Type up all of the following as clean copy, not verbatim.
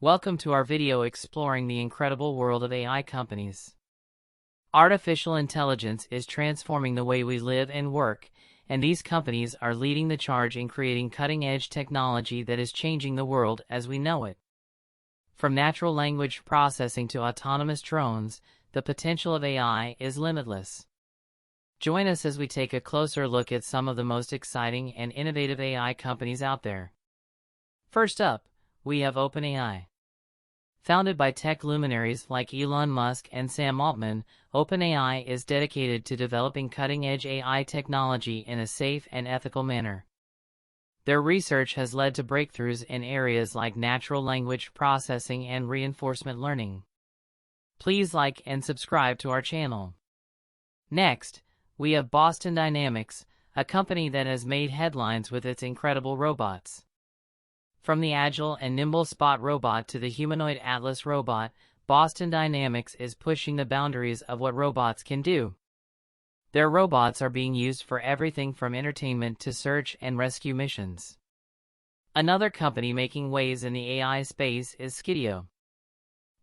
Welcome to our video exploring the incredible world of AI companies. Artificial intelligence is transforming the way we live and work, and these companies are leading the charge in creating cutting-edge technology that is changing the world as we know it. From natural language processing to autonomous drones, the potential of AI is limitless. Join us as we take a closer look at some of the most exciting and innovative AI companies out there. First up, we have OpenAI. Founded by tech luminaries like Elon Musk and Sam Altman, OpenAI is dedicated to developing cutting-edge AI technology in a safe and ethical manner. Their research has led to breakthroughs in areas like natural language processing and reinforcement learning. Please like and subscribe to our channel. Next, we have Boston Dynamics, a company that has made headlines with its incredible robots. From the agile and nimble Spot robot to the humanoid Atlas robot, Boston Dynamics is pushing the boundaries of what robots can do. Their robots are being used for everything from entertainment to search and rescue missions. Another company making waves in the AI space is Skidio.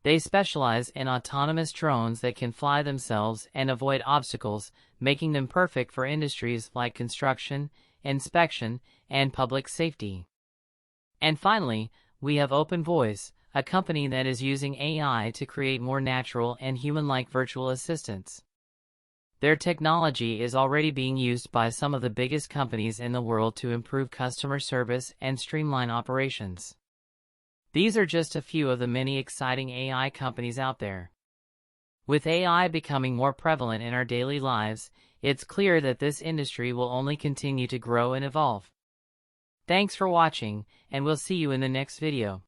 They specialize in autonomous drones that can fly themselves and avoid obstacles, making them perfect for industries like construction, inspection, and public safety. And finally, we have OpenVoice, a company that is using AI to create more natural and human-like virtual assistants. Their technology is already being used by some of the biggest companies in the world to improve customer service and streamline operations. These are just a few of the many exciting AI companies out there. With AI becoming more prevalent in our daily lives, it's clear that this industry will only continue to grow and evolve. Thanks for watching, and we'll see you in the next video.